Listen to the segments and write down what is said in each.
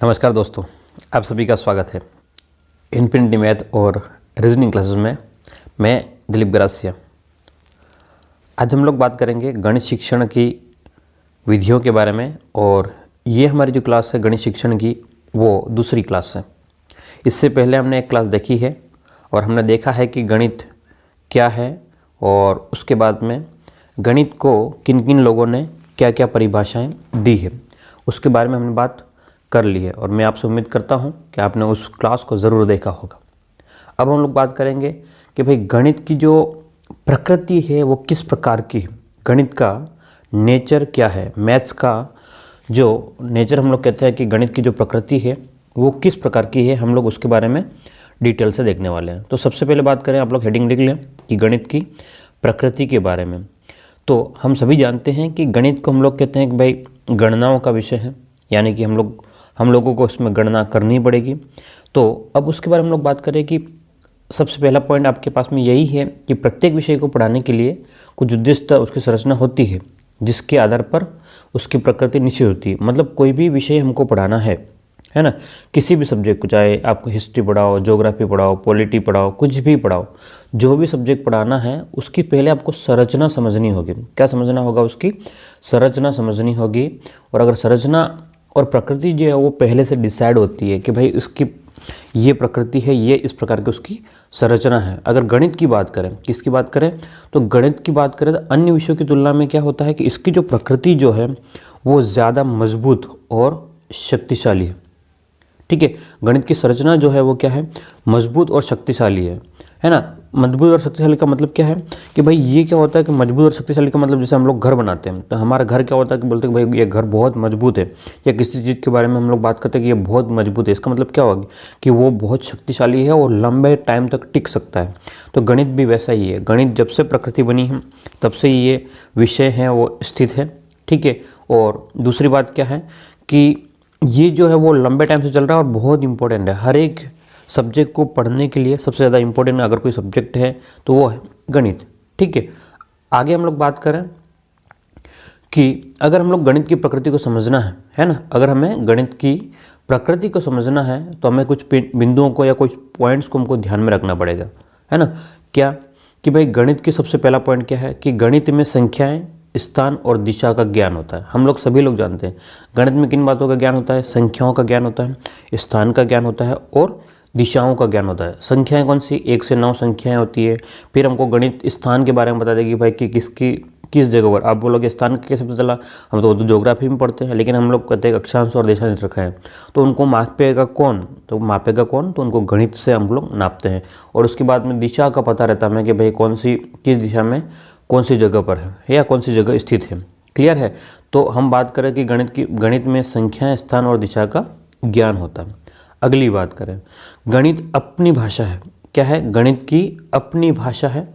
नमस्कार दोस्तों, आप सभी का स्वागत है इन्फिनिटी मैथ और रीजनिंग क्लासेस में। मैं दिलीप गरासिया। आज हम लोग बात करेंगे गणित शिक्षण की विधियों के बारे में, और ये हमारी जो क्लास है गणित शिक्षण की वो दूसरी क्लास है। इससे पहले हमने एक क्लास देखी है और हमने देखा है कि गणित क्या है, और उसके बाद में गणित को किन किन लोगों ने क्या क्या परिभाषाएं दी है उसके बारे में हमने बात कर ली है, और मैं आपसे उम्मीद करता हूं कि आपने उस क्लास को ज़रूर देखा होगा। अब हम लोग बात करेंगे कि भाई गणित की जो प्रकृति है वो किस प्रकार की है, गणित का नेचर क्या है, मैथ्स का जो नेचर हम लोग कहते हैं कि गणित की जो प्रकृति है वो किस प्रकार की है, हम लोग उसके बारे में डिटेल से देखने वाले हैं। तो सबसे पहले बात करें, आप लोग हेडिंग लिख लें कि गणित की प्रकृति के बारे में। तो हम सभी जानते हैं कि गणित को हम लोग कहते हैं कि भाई गणनाओं का विषय है, यानी कि हम लोगों को इसमें गणना करनी पड़ेगी। तो अब उसके बारे में हम लोग बात करें कि सबसे पहला पॉइंट आपके पास में यही है कि प्रत्येक विषय को पढ़ाने के लिए कुछ उद्देश्य उसकी संरचना होती है, जिसके आधार पर उसकी प्रकृति निश्चित होती है। मतलब कोई भी विषय हमको पढ़ाना है ना, किसी भी सब्जेक्ट को, चाहे आपको हिस्ट्री पढ़ाओ, ज्योग्राफी पढ़ाओ, पॉलिटी पढ़ाओ, कुछ भी पढ़ाओ, जो भी सब्जेक्ट पढ़ाना है उसकी पहले आपको संरचना समझनी होगी। क्या समझना होगा? उसकी संरचना समझनी होगी। और अगर संरचना और प्रकृति जो है वो पहले से डिसाइड होती है कि भाई इसकी ये प्रकृति है, ये इस प्रकार की उसकी संरचना है। अगर गणित की बात करें, किसकी बात करें, तो गणित की बात करें तो अन्य विषयों की तुलना में क्या होता है कि इसकी जो प्रकृति जो है वो ज़्यादा मजबूत और शक्तिशाली है। ठीक है, गणित की संरचना जो है वो क्या है, मजबूत और शक्तिशाली है ना। मजबूत और शक्तिशाली का मतलब क्या है कि भाई ये क्या होता है कि मजबूत और शक्तिशाली का मतलब जैसे हम लोग घर बनाते हैं तो हमारा घर क्या होता है कि बोलते हैं कि भाई ये घर बहुत मजबूत है, या किसी चीज़ के बारे में हम लोग बात करते हैं कि ये बहुत मजबूत है, इसका मतलब क्या होगा कि वो बहुत शक्तिशाली है और लंबे टाइम तक टिक सकता है। तो गणित भी वैसा ही है। गणित जब से प्रकृति बनी है तब से ये विषय है वो स्थित है। ठीक है, और दूसरी बात क्या है कि ये जो है वो लंबे टाइम से चल रहा है और बहुत इंपॉर्टेंट है। हर एक सब्जेक्ट को पढ़ने के लिए सबसे ज़्यादा इंपॉर्टेंट अगर कोई सब्जेक्ट है तो वो है गणित। ठीक है, आगे हम लोग बात करें कि अगर हम लोग गणित की प्रकृति को समझना है ना, अगर हमें गणित की प्रकृति को समझना है तो हमें कुछ बिंदुओं को या कुछ पॉइंट्स को हमको ध्यान में रखना पड़ेगा, है ना। क्या कि भाई गणित की सबसे पहला पॉइंट क्या है कि गणित में संख्याएं, स्थान और दिशा का ज्ञान होता है। हम लोग सभी लोग जानते हैं गणित में किन बातों का ज्ञान होता है, संख्याओं का ज्ञान होता है, स्थान का ज्ञान होता है और दिशाओं का ज्ञान होता है। संख्याएं कौन सी? 1 से 9 संख्याएं होती है। फिर हमको गणित स्थान के बारे में बता देगी भाई कि किस जगह पर। आप बोलोगे स्थान का कैसे पता चला? हम तो ज्योग्राफी में पढ़ते हैं, लेकिन हम लोग कहते हैं अक्षांश और देशांश रखा है, तो उनको मापेगा कौन? तो उनको गणित से हम लोग नापते हैं। और उसके बाद में दिशा का पता रहता है हमें कि भाई किस दिशा में कौन सी जगह पर है या कौन सी जगह स्थित है। क्लियर है? तो हम बात करें कि गणित में संख्याएं, स्थान और दिशा का ज्ञान होता है। अगली बात करें, गणित अपनी भाषा है। क्या है? गणित की अपनी भाषा है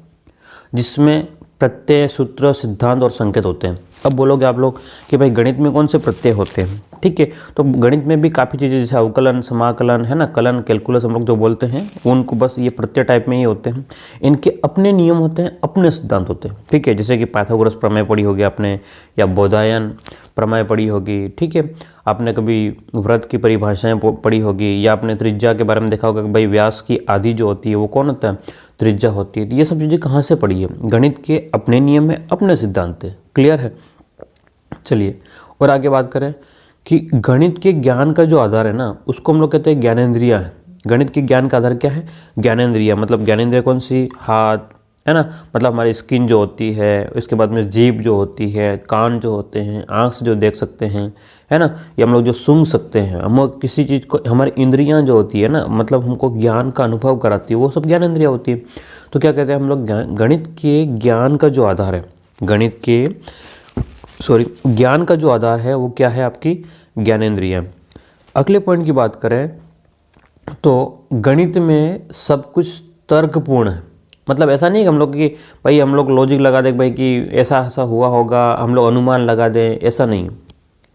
जिसमें प्रत्यय, सूत्र, सिद्धांत और संकेत होते हैं। अब बोलोगे आप लोग कि भाई गणित में कौन से प्रत्यय होते हैं? ठीक है, तो गणित में भी काफ़ी चीज़ें जैसे अवकलन, समाकलन, है ना, कलन, कैलकुलस हम लोग जो बोलते हैं उनको बस ये प्रत्यय टाइप में ही होते हैं। इनके अपने नियम होते हैं, अपने सिद्धांत होते हैं। ठीक है, जैसे कि पाइथागोरस प्रमेय पढ़ी होगी आपने, या बोधायन प्रमेय पढ़ी होगी। ठीक है, आपने कभी वृत्त की परिभाषाएं पढ़ी होगी, या आपने त्रिज्या के बारे में देखा होगा कि भाई व्यास की आधी जो होती है वो कौन होता है? त्रिज्या होती है। तो ये सब चीज़ें कहाँ से पढ़ी है? गणित के अपने नियम है, अपने सिद्धांत है। क्लियर है? चलिए और आगे बात करें कि गणित के ज्ञान का जो आधार है ना उसको हम लोग कहते हैं ज्ञानेंद्रिया है। गणित के ज्ञान का आधार क्या है? ज्ञानेंद्रिया। मतलब ज्ञानेंद्रिया कौन सी? हाथ, है ना, मतलब हमारी स्किन जो होती है, उसके बाद में जीभ जो होती है, कान जो होते हैं, आँख से जो देख सकते हैं, है ना, या हम लोग जो सूंघ सकते हैं, हम किसी चीज़ को, हमारी इंद्रियां जो होती है ना, मतलब हमको ज्ञान का अनुभव कराती है, वो सब ज्ञानेंद्रिया होती है। तो क्या कहते हैं हम लोग, गणित के ज्ञान का जो आधार है, ज्ञान का जो आधार है वो क्या है? आपकी ज्ञानेंद्रियां। अगले पॉइंट की बात करें तो गणित में सब कुछ तर्कपूर्ण है। मतलब ऐसा नहीं कि हम लोग कि भाई हम लोग लॉजिक लगा दें भाई कि ऐसा ऐसा हुआ होगा, हम लोग अनुमान लगा दें, ऐसा नहीं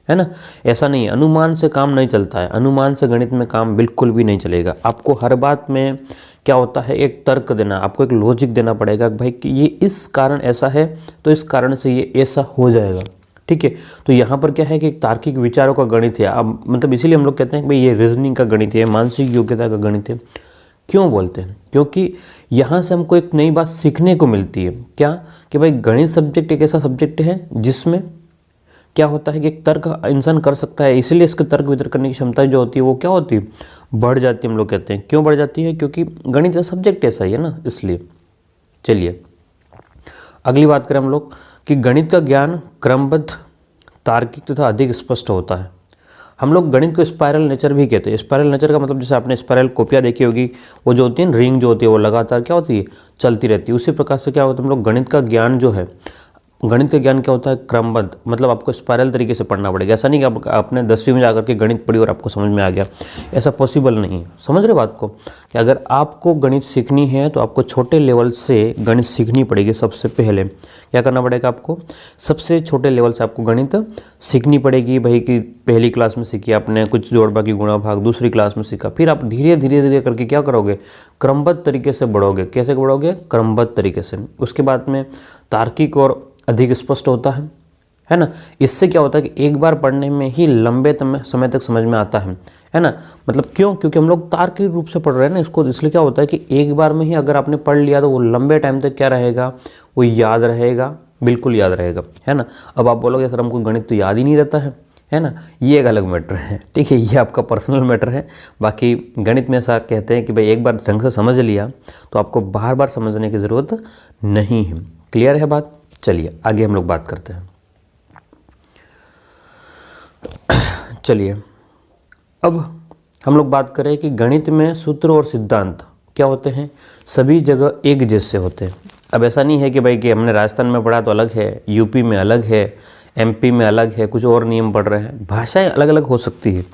है ना, ऐसा नहीं है। अनुमान से काम नहीं चलता है, अनुमान से गणित में काम बिल्कुल भी नहीं चलेगा। आपको हर बात में क्या होता है, एक तर्क देना, आपको एक लॉजिक देना पड़ेगा भाई कि ये इस कारण ऐसा है तो इस कारण से ये ऐसा हो जाएगा। ठीक है। तो यहाँ पर क्या है कि एक तार्किक विचारों का गणित है। अब मतलब इसीलिए हम लोग कहते हैं कि भाई ये रीजनिंग का गणित है, मानसिक योग्यता का गणित है। क्यों बोलते हैं? क्योंकि यहाँ से हमको एक नई बात सीखने को मिलती है। क्या? कि भाई गणित सब्जेक्ट एक ऐसा सब्जेक्ट है जिसमें क्या होता है कि एक तर्क इंसान कर सकता है, इसीलिए इसके तर्क वितर्क करने की क्षमता जो होती है वो क्या होती है, बढ़ जाती है। हम लोग कहते हैं क्यों बढ़ जाती है? क्योंकि गणित का सब्जेक्ट ऐसा ही है ना, इसलिए। चलिए अगली बात करें हम लोग कि गणित का ज्ञान क्रमबद्ध, तार्किक तथा अधिक स्पष्ट होता है। हम लोग गणित को स्पायरल नेचर भी कहते हैं। स्पायरल नेचर का मतलब जैसे आपने स्पायरल कॉपियाँ देखी होगी, वो जो होती है रिंग जो होती है वो लगातार क्या होती है, चलती रहती है। उसी प्रकार से क्या होता है, हम लोग गणित का ज्ञान जो है, गणित का ज्ञान क्या होता है, क्रमबद्ध, मतलब आपको स्पायरल तरीके से पढ़ना पड़ेगा। ऐसा नहीं कि आपने 10वीं में जाकर के गणित पढ़ी और आपको समझ में आ गया, ऐसा पॉसिबल नहीं है। समझ रहे बात को? कि अगर आपको गणित सीखनी है तो आपको छोटे लेवल से गणित सीखनी पड़ेगी। सबसे पहले क्या करना पड़ेगा आपको, सबसे छोटे लेवल से आपको गणित सीखनी पड़ेगी। भाई कि पहली क्लास में सीखी आपने कुछ जोड़ बाकी गुणा भाग, दूसरी क्लास में सीखा, फिर आप धीरे धीरे धीरे करके क्या करोगे, क्रमबद्ध तरीके से बढ़ोगे। कैसे बढ़ोगे? क्रमबद्ध तरीके से। उसके बाद में तार्किक और अधिक स्पष्ट होता है ना। इससे क्या होता है कि एक बार पढ़ने में ही लंबे समय तक समझ में आता है ना। मतलब क्यों? क्योंकि हम लोग तार्किक रूप से पढ़ रहे हैं ना इसको, इसलिए क्या होता है कि एक बार में ही अगर आपने पढ़ लिया तो वो लंबे टाइम तक क्या रहेगा, वो याद रहेगा, बिल्कुल याद रहेगा, है ना। अब आप बोलोगे सर हमको गणित तो याद ही नहीं रहता है ना, ये एक अलग मैटर है, ठीक है, ये आपका पर्सनल मैटर है। बाकी गणित में ऐसा कहते हैं कि भाई एक बार ढंग से समझ लिया तो आपको बार बार समझने की ज़रूरत नहीं है। क्लियर है बात? चलिए आगे हम लोग बात करते हैं। चलिए अब हम लोग बात करें कि गणित में सूत्र और सिद्धांत क्या होते हैं, सभी जगह एक जैसे होते हैं। अब ऐसा नहीं है कि भाई कि हमने राजस्थान में पढ़ा तो अलग है, यूपी में अलग है, एमपी में अलग है, कुछ और नियम पढ़ रहे हैं। भाषाएं अलग अलग हो सकती है,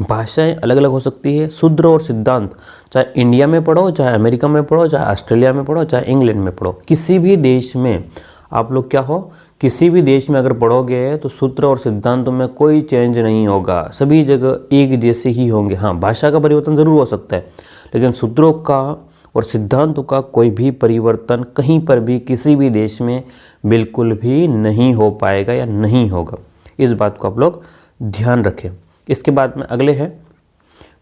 भाषाएं अलग अलग हो सकती है। सूत्र और सिद्धांत चाहे इंडिया में पढ़ो, चाहे अमेरिका में पढ़ो, चाहे ऑस्ट्रेलिया में पढ़ो, चाहे इंग्लैंड में पढ़ो, किसी भी देश में आप लोग क्या हो, किसी भी देश में अगर पढ़ोगे तो सूत्र और सिद्धांतों में कोई चेंज नहीं होगा, सभी जगह एक जैसे ही होंगे। हाँ, भाषा का परिवर्तन ज़रूर हो सकता है, लेकिन सूत्रों का और सिद्धांतों का कोई भी परिवर्तन कहीं पर भी किसी भी देश में बिल्कुल भी नहीं हो पाएगा या नहीं होगा। इस बात को आप लोग ध्यान रखें। इसके बाद में अगले हैं,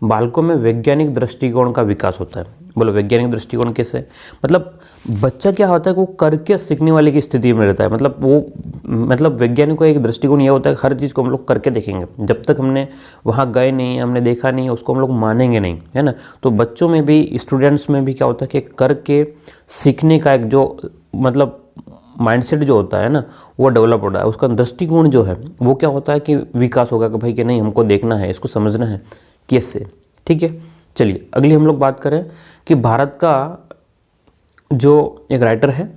बालकों में वैज्ञानिक दृष्टिकोण का विकास होता है। बोलो वैज्ञानिक दृष्टिकोण कैसे? मतलब बच्चा क्या होता है कि वो करके सीखने वाले की स्थिति में रहता है। मतलब वैज्ञानिक का एक दृष्टिकोण ये होता है कि हर चीज़ को हम लोग करके देखेंगे। जब तक हमने वहाँ गए नहीं, हमने देखा नहीं, उसको हम लोग मानेंगे नहीं, है ना। तो बच्चों में भी, स्टूडेंट्स में भी क्या होता है कि करके सीखने का एक जो मतलब माइंडसेट जो होता है ना, वो डेवलप होता है। उसका दृष्टिकोण जो है वो क्या होता है कि विकास होगा कि भाई कि नहीं, हमको देखना है, इसको समझना है कैसे, ठीक है। चलिए अगली हम लोग बात करें कि भारत का जो एक राइटर है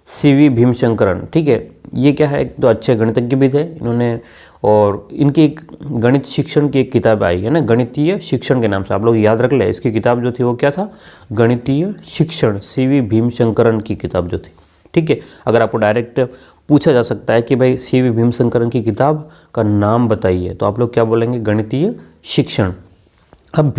सीवी भीमशंकरन, ठीक है, ये क्या है, एक तो अच्छे गणितज्ञ भी थे इन्होंने, और इनकी एक गणित शिक्षण की एक किताब आई है ना, गणितीय शिक्षण के नाम से, आप लोग याद रख ले। इसकी किताब जो थी वो क्या था, गणितीय शिक्षण, सीवी भीमशंकरन की किताब जो थी, ठीक है। अगर आपको डायरेक्ट पूछा जा सकता है कि भाई सीवी भीमशंकरन की किताब का नाम बताइए, तो आप लोग क्या बोलेंगे, गणितीय शिक्षण। अब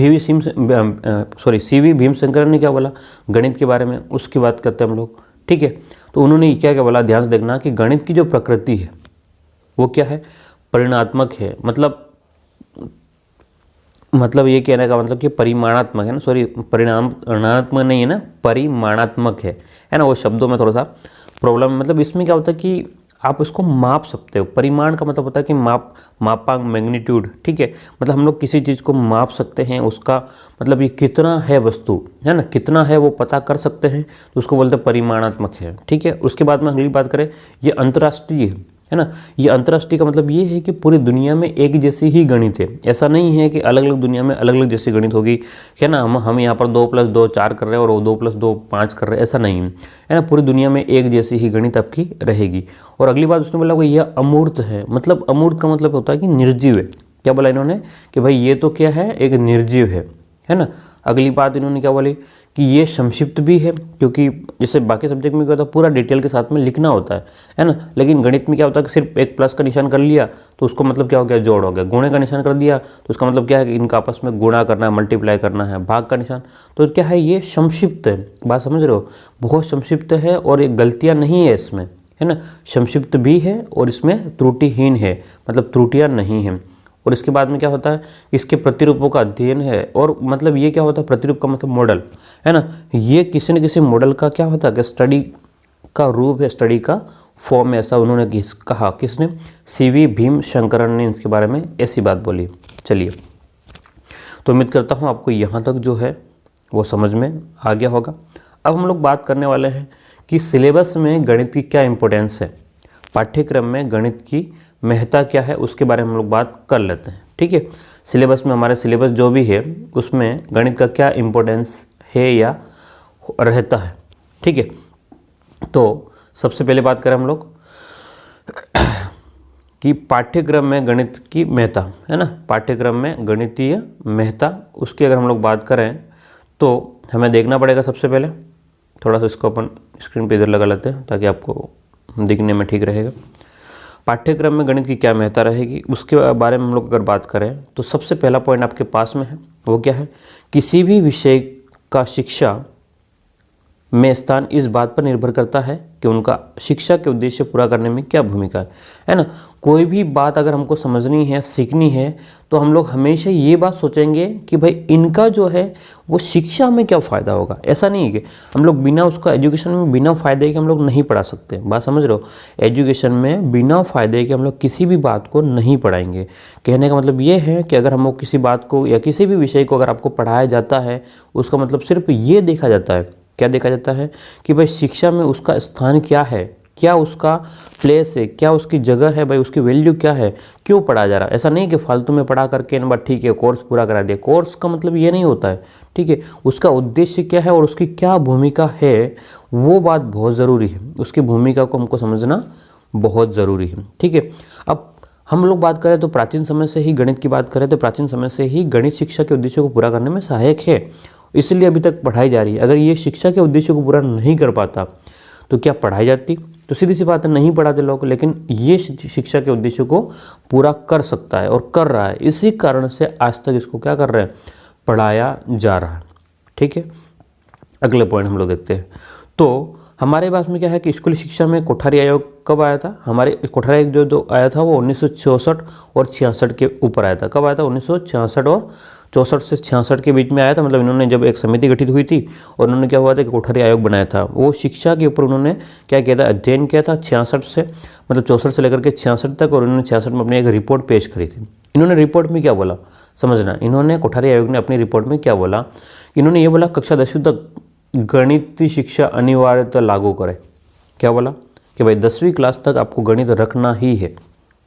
सीवी भीमशंकरन ने क्या बोला गणित के बारे में, उसकी बात करते हैं हम लोग, ठीक है। तो उन्होंने क्या क्या बोला, ध्यान से देखना कि गणित की जो प्रकृति है वो क्या है, परिमाणात्मक है। मतलब ये कहने का मतलब कि परिमाणात्मक है ना, सॉरी परिमाणात्मक नहीं है ना, परिमाणात्मक है ना। वो शब्दों में थोड़ा सा प्रॉब्लम है। मतलब इसमें क्या होता है कि आप इसको माप सकते हो। परिमाण का मतलब होता है कि मापांक, मैग्नीट्यूड, ठीक है। मतलब हम लोग किसी चीज़ को माप सकते हैं, उसका मतलब ये कितना है वस्तु, है ना, कितना है वो पता कर सकते हैं, तो उसको बोलते हैं परिमाणात्मक है, ठीक है। उसके बाद में अगली बात करें, ये अंतर्राष्ट्रीय है ना। ये अंतर्राष्ट्रीय का मतलब ये है कि पूरी दुनिया में एक जैसी ही गणित है। ऐसा नहीं है कि अलग अलग दुनिया में अलग अलग जैसी गणित होगी, है ना। हम यहाँ पर 2 + 2 4 कर रहे हैं और वो 2 + 2 5 कर रहे हैं, ऐसा नहीं है ना। पूरी दुनिया में एक जैसी ही गणित आपकी रहेगी। और अगली बात उसने बोला कि यह अमूर्त है। मतलब अमूर्त का मतलब होता है कि निर्जीव है। क्या बोला इन्होंने कि भाई ये तो क्या है, एक निर्जीव है ना। अगली बात इन्होंने क्या बोली कि ये संक्षिप्त भी है, क्योंकि जैसे बाकी सब्जेक्ट में क्या होता है पूरा डिटेल के साथ में लिखना होता है ना। लेकिन गणित में क्या होता है कि सिर्फ एक प्लस का निशान कर लिया तो उसको मतलब क्या हो गया, जोड़ हो गया। गुणे का निशान कर दिया तो उसका मतलब क्या है कि इनका आपस में गुणा करना है, मल्टीप्लाई करना है। भाग का निशान, तो क्या है, ये संक्षिप्त है। बात समझ रहे हो, बहुत संक्षिप्त है और ये गलतियाँ नहीं है इसमें, है ना, संक्षिप्त भी है और इसमें त्रुटिहीन है, मतलब त्रुटियां नहीं हैं। और इसके बाद में क्या होता है, इसके प्रतिरूपों का अध्ययन है। और मतलब ये क्या होता है, प्रतिरूप का मतलब मॉडल, है ना, ये किसी न किसी मॉडल का क्या होता है कि स्टडी का रूप है, स्टडी का फॉर्म है, ऐसा उन्होंने कहा। किसने? CV भीमशंकरन ने इसके बारे में ऐसी बात बोली। चलिए, तो उम्मीद करता हूँ आपको यहाँ तक जो है वो समझ में आ गया होगा। अब हम लोग बात करने वाले हैं कि सिलेबस में गणित की क्या इम्पोर्टेंस है, पाठ्यक्रम में गणित की महत्ता क्या है, उसके बारे में हम लोग बात कर लेते हैं। ठीक है, सिलेबस में, हमारे सिलेबस जो भी है उसमें गणित का क्या इम्पोर्टेंस है या रहता है। ठीक है, तो सबसे पहले बात करें हम लोग कि पाठ्यक्रम में गणित की महत्ता, है ना, पाठ्यक्रम में गणितीय महत्ता, उसकी अगर हम लोग बात करें तो हमें देखना पड़ेगा। सबसे पहले थोड़ा सा इसको अपन स्क्रीन पे इधर लगा लेते हैं ताकि आपको दिखने में ठीक रहेगा। पाठ्यक्रम में गणित की क्या महत्ता रहेगी, उसके बारे में हम लोग अगर बात करें तो सबसे पहला पॉइंट आपके पास में है, वो क्या है, किसी भी विषय का शिक्षा में स्थान इस बात पर निर्भर करता है कि उनका शिक्षा के उद्देश्य पूरा करने में क्या भूमिका है ना। कोई भी बात अगर हमको समझनी है, सीखनी है, तो हम लोग हमेशा ये बात सोचेंगे कि भाई इनका जो है वो शिक्षा में क्या फ़ायदा होगा। ऐसा नहीं है कि हम लोग बिना उसका एजुकेशन में बिना फ़ायदे के हम लोग नहीं पढ़ा सकते, बात समझ रहे हो। एजुकेशन में बिना फ़ायदे के हम लोग किसी भी बात को नहीं पढ़ाएंगे। कहने का मतलब ये है कि अगर हम लोग किसी बात को या किसी भी विषय को अगर आपको पढ़ाया जाता है, उसका मतलब सिर्फ ये देखा जाता है, क्या देखा जाता है कि भाई शिक्षा में उसका स्थान क्या है, क्या उसका प्लेस है, क्या उसकी जगह है, भाई उसकी वैल्यू क्या है, क्यों पढ़ा जा रहा है। ऐसा नहीं कि फालतू में पढ़ा करके ना बात ठीक है कोर्स पूरा करा दिया। कोर्स का मतलब ये नहीं होता है, ठीक है, उसका उद्देश्य क्या है और उसकी क्या भूमिका है, वो बात बहुत ज़रूरी है। उसकी भूमिका को हमको समझना बहुत ज़रूरी है। ठीक है, अब हम लोग बात करें तो प्राचीन समय से ही गणित की बात करें तो प्राचीन समय से ही गणित शिक्षा के उद्देश्यों को पूरा करने में सहायक है, इसलिए अभी तक पढ़ाई जा रही है। अगर ये शिक्षा के उद्देश्य को पूरा नहीं कर पाता तो क्या पढ़ाई जाती? तो सीधी सी बात है, नहीं पढ़ाते लोग, लेकिन ये शिक्षा के उद्देश्य को पूरा कर सकता है और कर रहा है। इसी कारण से आज तक इसको क्या कर रहे हैं, पढ़ाया जा रहा है। ठीक है, अगले पॉइंट हम लोग देखते हैं। तो हमारे पास में क्या है कि स्कूली शिक्षा में कोठारी आयोग कब आया था? हमारे कोठारी आयोग जो आया था वो 1964 और 66 के ऊपर आया था। कब आया था? 1966 और 64 से 66 के बीच में आया था। मतलब इन्होंने जब एक समिति गठित हुई थी और उन्होंने क्या हुआ था कि कोठारी आयोग बनाया था। वो शिक्षा के ऊपर उन्होंने क्या किया था, अध्ययन किया था 66 से, मतलब 64 से लेकर के 66 तक, और उन्होंने 66 में अपनी एक रिपोर्ट पेश करी थी। इन्होंने रिपोर्ट में क्या बोला समझना, इन्होंने कोठारी आयोग ने अपनी रिपोर्ट में क्या बोला, इन्होंने ये बोला कक्षा 10वीं तक गणित शिक्षा अनिवार्यतः लागू करें। क्या बोला कि भाई 10वीं क्लास तक आपको गणित रखना ही है।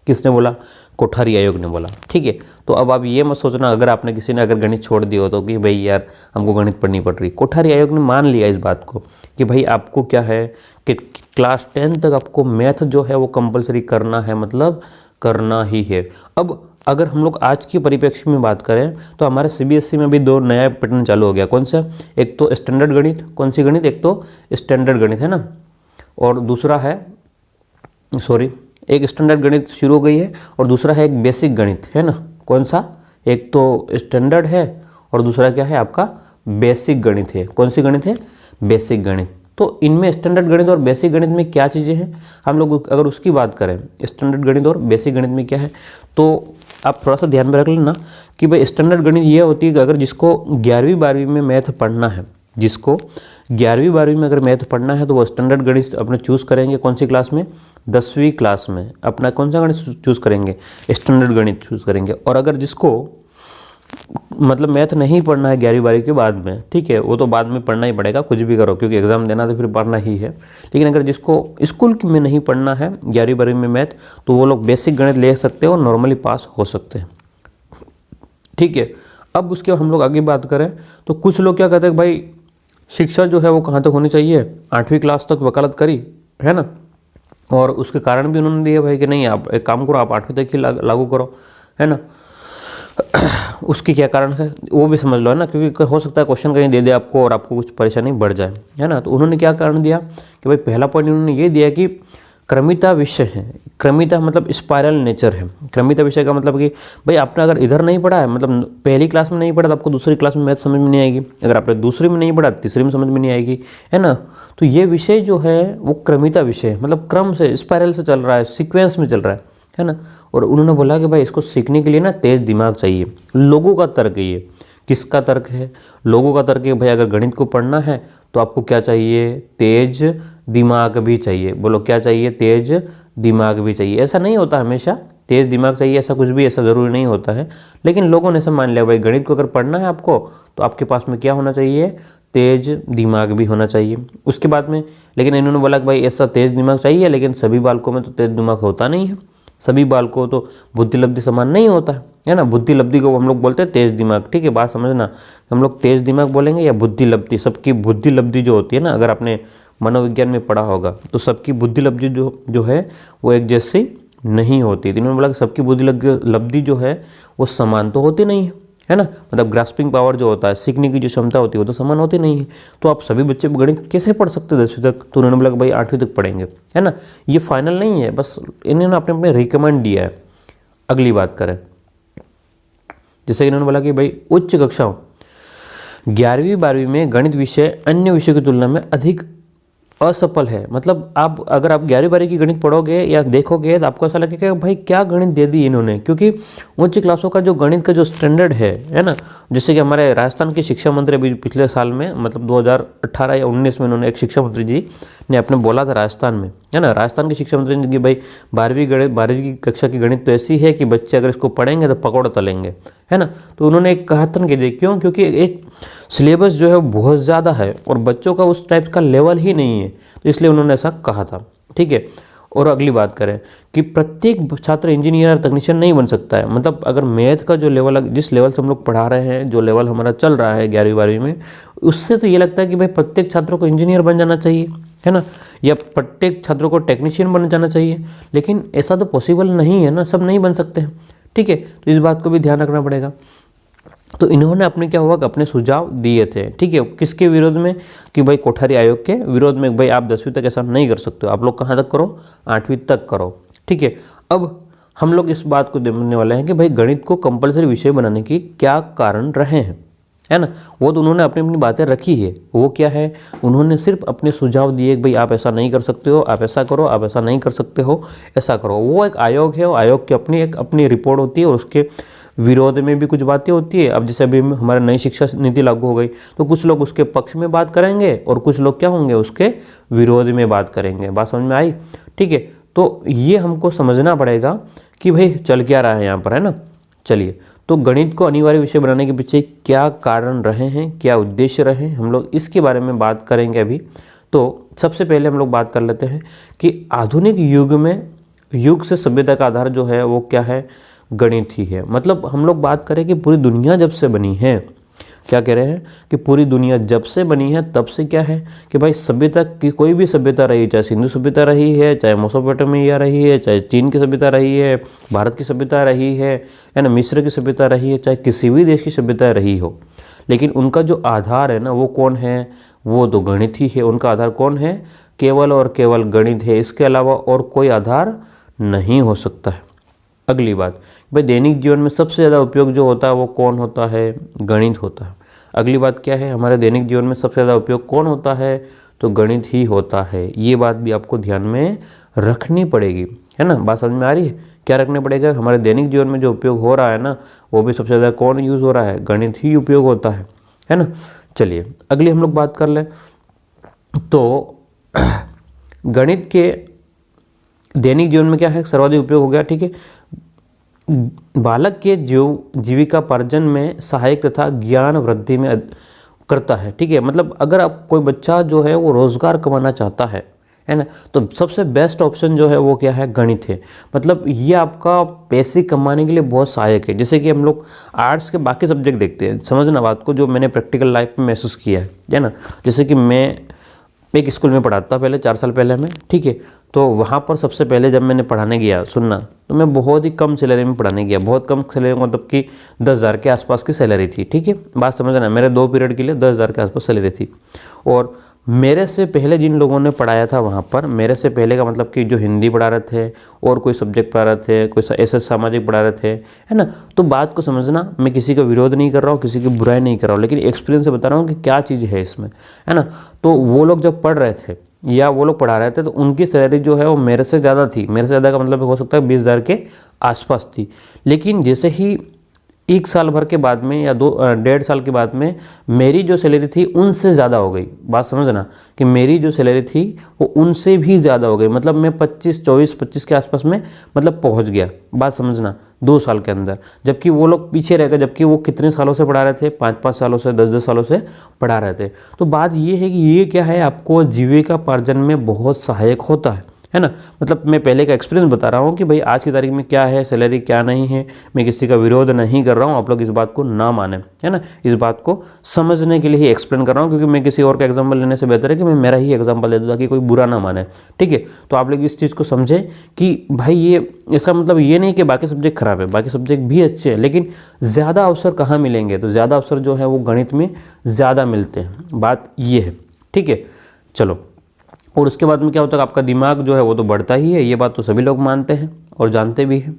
किसने बोला? कोठारी आयोग ने बोला। ठीक है, तो अब आप ये मत सोचना अगर आपने किसी ने अगर गणित छोड़ दिया हो तो कि भाई यार हमको गणित पढ़नी पड़ रही। कोठारी आयोग ने मान लिया इस बात को कि भाई आपको क्या है कि क्लास 10 तक आपको मैथ जो है वो कंपलसरी करना है, मतलब करना ही है। अब अगर हम लोग आज की परिप्रेक्ष्य में बात करें तो हमारे CBSE में भी 2 नया पैटर्न चालू हो गया। कौन सा? एक तो स्टैंडर्ड गणित। कौन सी गणित? एक तो स्टैंडर्ड गणित, है ना, और दूसरा है एक स्टैंडर्ड गणित शुरू हो गई है और दूसरा है एक बेसिक गणित, है ना। कौन सा? एक तो स्टैंडर्ड है और दूसरा क्या है आपका बेसिक गणित है। कौन सी गणित है? बेसिक गणित। तो इनमें स्टैंडर्ड गणित और बेसिक गणित में क्या चीज़ें हैं, हम लोग अगर उसकी बात करें स्टैंडर्ड गणित और बेसिक गणित में क्या है, तो आप थोड़ा सा ध्यान में रख लेना कि भाई स्टैंडर्ड गणित ये होती है कि अगर जिसको 11वीं 12वीं में मैथ पढ़ना है, जिसको 11वीं 12वीं में अगर मैथ पढ़ना है तो वो स्टैंडर्ड गणित अपने चूज़ करेंगे। कौन सी क्लास में? 10वीं क्लास में अपना कौन सा गणित चूज़ करेंगे? स्टैंडर्ड गणित चूज़ करेंगे। और अगर जिसको मतलब मैथ नहीं पढ़ना है 11वीं 12वीं के बाद में, ठीक है, वो तो बाद में पढ़ना ही पड़ेगा, कुछ भी करो, क्योंकि एग्जाम देना तो फिर पढ़ना ही है। लेकिन अगर जिसको स्कूल में नहीं पढ़ना है 11वीं 12वीं में मैथ, तो वो लोग बेसिक गणित ले सकते हैं और नॉर्मली पास हो सकते हैं। ठीक है, अब उसके हम लोग आगे बात करें तो कुछ लोग क्या कहते हैं भाई शिक्षा जो है वो कहाँ तक होनी चाहिए, 8वीं क्लास तक वकालत करी, है ना, और उसके कारण भी उन्होंने दिए भाई कि नहीं आप एक काम करो, आप 8वीं तक ही लागू करो, है ना। उसकी क्या कारण है वो भी समझ लो, है ना, क्योंकि हो सकता है क्वेश्चन कहीं दे दे आपको और आपको कुछ परेशानी बढ़ जाए, है ना। तो उन्होंने क्या कारण दिया कि भाई पहला पॉइंट उन्होंने ये दिया कि क्रमिता विषय है। क्रमिता मतलब स्पाइरल नेचर है। क्रमिता विषय का मतलब कि भाई आपने अगर इधर नहीं पढ़ा है, मतलब पहली क्लास में नहीं पढ़ा तो आपको दूसरी क्लास में मैथ समझ में नहीं आएगी, अगर आपने दूसरी में नहीं पढ़ा तीसरी में समझ में नहीं आएगी, है ना। तो ये विषय जो है वो क्रमिता विषय है, मतलब क्रम से स्पाइरल से चल रहा है, सीक्वेंस में चल रहा है ना। और उन्होंने बोला कि भाई इसको सीखने के लिए ना तेज दिमाग चाहिए। लोगों का तर्क है ये। किसका तर्क है? लोगों का तर्क है भाई अगर गणित को पढ़ना है तो आपको क्या चाहिए? तेज दिमाग भी चाहिए। बोलो क्या चाहिए? तेज दिमाग भी चाहिए। ऐसा नहीं होता हमेशा तेज दिमाग चाहिए, ऐसा कुछ भी ऐसा ज़रूरी नहीं होता है, लेकिन लोगों ने ऐसा मान लिया भाई गणित को अगर पढ़ना है आपको तो आपके पास में क्या होना चाहिए? तेज दिमाग भी होना चाहिए। उसके बाद में लेकिन इन्होंने बोला कि भाई ऐसा तेज दिमाग चाहिए, लेकिन सभी बालकों में तो तेज दिमाग होता नहीं है, सभी बालकों तो बुद्धि लब्धि समान नहीं होता है ना। बुद्धि लब्धि को हम लोग बोलते हैं तेज दिमाग, ठीक है, बात समझना। हम लोग तेज दिमाग बोलेंगे या बुद्धि लब्धि, सबकी बुद्धि लब्धि जो होती है ना, अगर आपने मनोविज्ञान में पढ़ा होगा तो सबकी बुद्धि लब्धि जो है वो एक जैसी नहीं होती। तो इन्होंने बोला कि सबकी बुद्धि लब्धि जो है वो समान तो होती नहीं है ना, मतलब ग्रास्पिंग पावर जो होता है, सीखने की जो क्षमता होती है वो तो समान होती नहीं है। तो आप सभी बच्चे गणित कैसे पढ़ सकते हैं 10वीं तक? तो उन्होंने बोला कि भाई 8वीं तक पढ़ेंगे, है ना। ये फाइनल नहीं है, बस इन्होंने अपने अपने रिकमेंड दिया है। अगली बात करें, जैसे कि इन्होंने बोला कि भाई उच्च कक्षाओं 11वीं 12वीं में गणित विषय अन्य विषयों की तुलना में अधिक असफल है। मतलब आप अगर आप 11वीं 12वीं की गणित पढ़ोगे या देखोगे तो आपको ऐसा लगेगा भाई क्या गणित दे दी इन्होंने, क्योंकि उच्च क्लासों का जो गणित का जो स्टैंडर्ड है ना, जैसे कि हमारे राजस्थान के शिक्षा मंत्री अभी पिछले साल में मतलब 2018 या 19 में उन्होंने एक शिक्षा मंत्री जी ने अपने बोला था राजस्थान में, है ना, राजस्थान के शिक्षा मंत्री ने कि भाई 12वीं कक्षा की गणित तो ऐसी है कि बच्चे अगर इसको पढ़ेंगे तो पकौड़ा तलेंगे, है ना। तो उन्होंने एक कहातन कह दी, क्यों? क्योंकि एक सिलेबस जो है बहुत ज़्यादा है और बच्चों का उस टाइप का लेवल ही नहीं है, तो इसलिए उन्होंने ऐसा कहा था, ठीक है। और अगली बात करें कि प्रत्येक छात्र इंजीनियर और तकनीशियन नहीं बन सकता है। मतलब अगर मैथ का जो लेवल, जिस लेवल से हम लोग पढ़ा रहे हैं, जो लेवल हमारा चल रहा है 11वीं 12वीं में, उससे तो ये लगता है कि भाई प्रत्येक छात्र को इंजीनियर बन जाना चाहिए, है ना, या प्रत्येक छात्रों को टेक्नीशियन बन जाना चाहिए, लेकिन ऐसा तो पॉसिबल नहीं है ना, सब नहीं बन सकते हैं, ठीक है। तो इस बात को भी ध्यान रखना पड़ेगा। तो इन्होंने अपने क्या हुआ कि अपने सुझाव दिए थे, ठीक है, किसके विरोध में? कि भाई कोठारी आयोग के विरोध में। भाई आप 10वीं तक ऐसा नहीं कर सकते हो, आप लोग कहाँ तक करो? 8वीं तक करो, ठीक है। अब हम लोग इस बात को देखने वाले हैं कि भाई गणित को कंपलसरी विषय बनाने की क्या कारण रहे हैं, है ना। वो तो उन्होंने अपनी अपनी बातें रखी है। वो क्या है? उन्होंने सिर्फ अपने सुझाव दिए कि भाई आप ऐसा नहीं कर सकते हो, आप ऐसा करो, आप ऐसा नहीं कर सकते हो, ऐसा करो। वो एक आयोग है, वो आयोग की अपनी रिपोर्ट होती है और उसके विरोध में भी कुछ बातें होती है। अब जैसे अभी हमारा नई शिक्षा नीति लागू हो गई तो कुछ लोग उसके पक्ष में बात करेंगे और कुछ लोग क्या होंगे? उसके विरोध में बात करेंगे। बात समझ में आई? ठीक है, तो ये हमको समझना पड़ेगा कि भाई चल क्या रहा है यहाँ पर, है ना। चलिए, तो गणित को अनिवार्य विषय बनाने के पीछे क्या कारण रहे हैं, क्या उद्देश्य रहे, हम लोग इसके बारे में बात करेंगे अभी। तो सबसे पहले हम लोग बात कर लेते हैं कि आधुनिक युग से सभ्यता का आधार जो है वो क्या है? गणित ही है। मतलब हम लोग बात करें कि पूरी दुनिया जब से बनी है, क्या कह रहे हैं कि पूरी दुनिया जब से बनी है तब से क्या है कि भाई सभ्यता की, कोई भी सभ्यता रही, चाहे सिंधु सभ्यता रही है, चाहे मेसोपोटामिया रही है, चाहे चीन की सभ्यता रही है, भारत की सभ्यता रही है ना, मिस्र की सभ्यता रही है, चाहे किसी भी देश की सभ्यता रही हो, लेकिन उनका जो आधार है ना वो कौन है? वो तो गणित ही है। उनका आधार कौन है? केवल और केवल गणित है। इसके अलावा और कोई आधार नहीं हो सकता है। अगली बात, भाई दैनिक जीवन में सबसे ज़्यादा उपयोग जो होता है वो कौन होता है? गणित होता है। अगली बात क्या है? हमारे दैनिक जीवन में सबसे ज़्यादा उपयोग कौन होता है? तो गणित ही होता है। ये बात भी आपको ध्यान में रखनी पड़ेगी, है ना। बात समझ में आ रही है? क्या रखना पड़ेगा? हमारे दैनिक जीवन में जो उपयोग हो रहा है ना, वो भी सबसे ज़्यादा कौन यूज़ हो रहा है? गणित ही उपयोग होता है ना। चलिए अगली हम लोग बात कर लें तो गणित के दैनिक जीवन में क्या है? सर्वाधिक उपयोग हो गया, ठीक है। बालक के जीविकापार्जन में सहायक तथा ज्ञान वृद्धि में करता है, ठीक है। मतलब अगर आप कोई बच्चा जो है वो रोजगार कमाना चाहता है ना, तो सबसे बेस्ट ऑप्शन जो है वो क्या है? गणित है। मतलब ये आपका पैसे कमाने के लिए बहुत सहायक है। जैसे कि हम लोग आर्ट्स के बाकी सब्जेक्ट देखते हैं, समझना बात को, जो मैंने प्रैक्टिकल लाइफ में महसूस किया है ना। जैसे कि मैं एक स्कूल में पढ़ाता था पहले, 4 साल पहले मैं, ठीक है। तो वहाँ पर सबसे पहले जब मैंने पढ़ाने गया, सुनना, तो मैं बहुत ही कम सैलरी में पढ़ाने गया। बहुत कम सैलरी, मतलब कि 10,000 के आसपास की सैलरी थी, ठीक है। बात समझना, मेरे 2 पीरियड के लिए 10,000 के आसपास सैलरी थी। और मेरे से पहले जिन लोगों ने पढ़ाया था वहाँ पर, मेरे से पहले का मतलब कि जो हिंदी पढ़ा रहे थे और कोई सब्जेक्ट पढ़ा रहे थे, कोई ऐसे सामाजिक पढ़ा रहे थे, है ना। तो बात को समझना, मैं किसी का विरोध नहीं कर रहा हूँ, किसी की बुराई नहीं कर रहा हूँ, लेकिन एक्सपीरियंस से बता रहा हूँ कि क्या चीज़ है इसमें, है ना। तो वो लोग जब पढ़ रहे थे या वो लोग पढ़ा रहे थे तो उनकी सैलरी जो है वो मेरे से ज़्यादा थी। मेरे से ज़्यादा का मतलब हो सकता है 20,000 के आसपास थी। लेकिन जैसे ही 1 साल भर के बाद में या 1.5 साल के बाद में मेरी जो सैलरी थी उनसे ज़्यादा हो गई। बात समझना कि मेरी जो सैलरी थी वो उनसे भी ज़्यादा हो गई। मतलब मैं 25 के आसपास में मतलब पहुंच गया। बात समझना 2 साल के अंदर, जबकि वो लोग पीछे रह गए। जबकि वो कितने सालों से पढ़ा रहे थे, 5-5 सालों से, 10-10 सालों से पढ़ा रहे थे। तो बात ये है कि ये क्या है, आपको जीविकोपार्जन में बहुत सहायक होता है ना। मतलब मैं पहले का एक्सपीरियंस बता रहा हूँ कि भाई आज की तारीख में क्या है, सैलरी क्या नहीं है। मैं किसी का विरोध नहीं कर रहा हूँ, आप लोग इस बात को ना माने, है ना। इस बात को समझने के लिए ही एक्सप्लेन कर रहा हूँ, क्योंकि मैं किसी और का एग्जाम्पल लेने से बेहतर है कि मैं मेरा ही एग्जाम्पल दे दूँ ताकि कोई बुरा ना माने, ठीक है। तो आप लोग इस चीज़ को समझें कि भाई ये इसका मतलब ये नहीं कि बाकी सब्जेक्ट खराब है, बाकी सब्जेक्ट भी अच्छे हैं, लेकिन ज़्यादा अवसर कहाँ मिलेंगे, तो ज़्यादा अवसर जो है वो गणित में ज़्यादा मिलते हैं। बात ये है, ठीक है। चलो, और उसके बाद में क्या होता है, आपका दिमाग जो है वो तो बढ़ता ही है, ये बात तो सभी लोग मानते हैं और जानते भी हैं।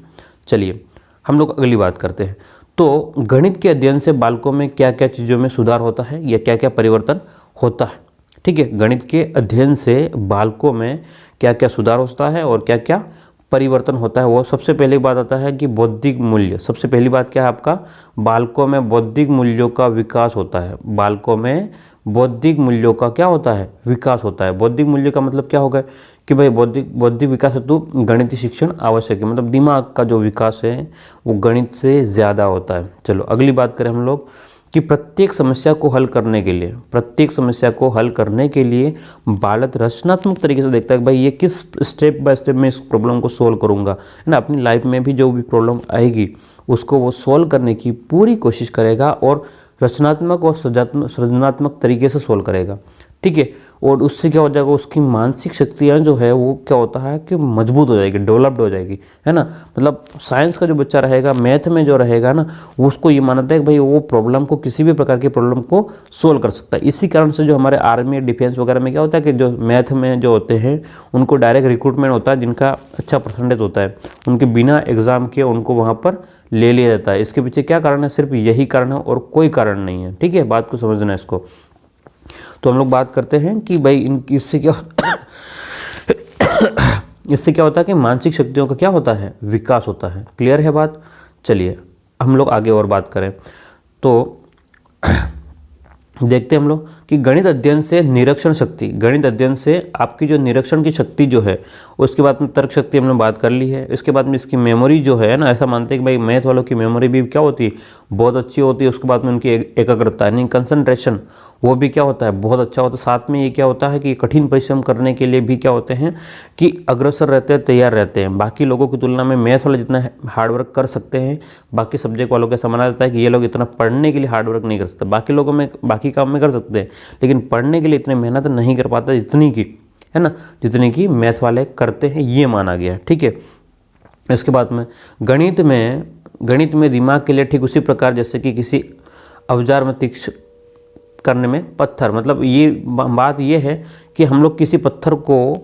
चलिए हम लोग अगली बात करते हैं। तो गणित के अध्ययन से बालकों में क्या क्या चीज़ों में सुधार होता है या क्या क्या परिवर्तन होता है, ठीक है। गणित के अध्ययन से बालकों में क्या क्या सुधार होता है और क्या क्या परिवर्तन होता है, वो सबसे पहली बात आता है कि बौद्धिक मूल्य। सबसे पहली बात क्या है, आपका बालकों में बौद्धिक मूल्यों का विकास होता है। बालकों में बौद्धिक मूल्यों का क्या होता है, विकास होता है। बौद्धिक मूल्य का मतलब क्या होगा कि भाई बौद्धिक विकास हेतु गणितीय शिक्षण आवश्यक है। मतलब दिमाग का जो विकास है वो गणित से ज़्यादा होता है। चलो अगली बात करें हम लोग कि प्रत्येक समस्या को हल करने के लिए बालक रचनात्मक तरीके से देखता है कि भाई ये किस स्टेप बाय स्टेप में इस प्रॉब्लम को सोल्व करूँगा, है ना। अपनी लाइफ में भी जो भी प्रॉब्लम आएगी उसको वो सोल्व करने की पूरी कोशिश करेगा और रचनात्मक और सृजनात्मक तरीके से सोल्व करेगा, ठीक है। और उससे क्या हो जाएगा, उसकी मानसिक शक्तियाँ जो है वो क्या होता है कि मजबूत हो जाएगी, डेवलप्ड हो जाएगी, है ना। मतलब साइंस का जो बच्चा रहेगा, मैथ में जो रहेगा ना, वो उसको ये मानता है कि भाई वो प्रॉब्लम को, किसी भी प्रकार की प्रॉब्लम को सोल्व कर सकता है। इसी कारण से जो हमारे आर्मी, डिफेंस वगैरह में क्या होता है कि जो मैथ में जो होते हैं उनको डायरेक्ट रिक्रूटमेंट होता है, जिनका अच्छा परसेंटेज होता है, उनके बिना एग्ज़ाम के उनको वहाँ पर ले लिया जाता है। इसके पीछे क्या कारण है, सिर्फ यही कारण है और कोई कारण नहीं है, ठीक है। बात को समझना है इसको। तो हम लोग बात करते हैं कि भाई इससे क्या इससे क्या होता है कि मानसिक शक्तियों का क्या होता है, विकास होता है। क्लियर है बात। चलिए हम लोग आगे और बात करें तो देखते हैं हम लोग कि गणित अध्ययन से निरीक्षण शक्ति, गणित अध्ययन से आपकी जो निरीक्षण की शक्ति जो है, उसके बाद में तर्क शक्ति हमने बात कर ली है। इसके बाद में इसकी मेमोरी जो है ना, ऐसा मानते हैं कि भाई मैथ वालों की मेमोरी भी क्या होती है, बहुत अच्छी होती है। उसके बाद में उनकी एकाग्रता यानी कंसंट्रेशन वो भी क्या होता है, बहुत अच्छा होता है। साथ में ये क्या होता है कि कठिन परिश्रम करने के लिए भी क्या होते हैं कि अग्रसर रहते हैं, तैयार रहते हैं। बाकी लोगों की तुलना में मैथ वाले जितना हार्डवर्क कर सकते हैं, बाकी सब्जेक्ट वालों का माना जाता है कि ये लोग इतना पढ़ने के लिए हार्डवर्क नहीं कर सकते। बाकी लोगों में बाकी काम में कर सकते हैं, लेकिन पढ़ने के लिए इतनी मेहनत नहीं कर पाते जितनी की, है ना, जितनी की मैथ वाले करते हैं, ये माना गया, ठीक है। इसके बाद में गणित में दिमाग के लिए ठीक उसी प्रकार जैसे कि किसी औजार में तीक्ष्ण करने में पत्थर, मतलब ये बात ये है कि हम लोग किसी पत्थर को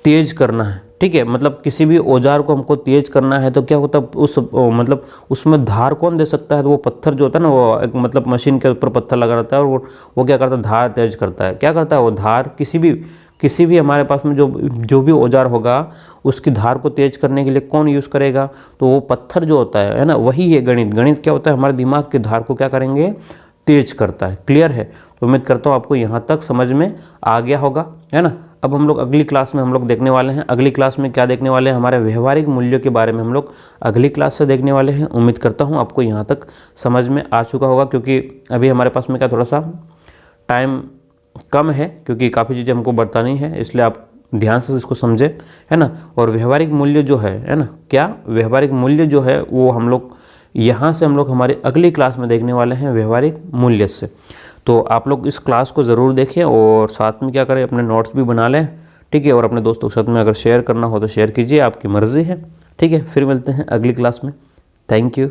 तेज करना है, ठीक है। मतलब किसी भी औजार को हमको तेज करना है तो क्या होता है, मतलब उसमें धार कौन दे सकता है, तो वो पत्थर जो होता है ना, वो एक मतलब मशीन के ऊपर पत्थर लगा रहता है और वो क्या करता है, धार तेज करता है। क्या करता है वो धार, किसी भी हमारे पास में जो भी औजार होगा उसकी धार को तेज करने के लिए कौन यूज़ करेगा, तो वो पत्थर जो होता है ना, वही है गणित। गणित क्या होता है, हमारे दिमाग के धार को क्या करेंगे, तेज करता है। क्लियर है। तो उम्मीद करता हूँ आपको यहाँ तक समझ में आ गया होगा, है ना। अब हम लोग अगली क्लास में हम लोग देखने वाले हैं, अगली क्लास में क्या देखने वाले हैं, हमारे व्यवहारिक मूल्यों के बारे में हम लोग अगली क्लास से देखने वाले हैं। उम्मीद करता हूँ आपको यहाँ तक समझ में आ चुका होगा, क्योंकि अभी हमारे पास में क्या थोड़ा सा टाइम कम है, क्योंकि काफ़ी चीज़ें हमको बतानी है, इसलिए आप ध्यान से इसको समझे, है ना। और व्यवहारिक मूल्य जो है ना, क्या व्यवहारिक मूल्य जो है वो हम लोग यहाँ से हम लोग हमारी अगली क्लास में देखने वाले हैं व्यवहारिक मूल्य से। तो आप लोग इस क्लास को ज़रूर देखें और साथ में क्या करें, अपने नोट्स भी बना लें, ठीक है। और अपने दोस्तों के साथ में अगर शेयर करना हो तो शेयर कीजिए, आपकी मर्ज़ी है, ठीक है। फिर मिलते हैं अगली क्लास में। Thank you.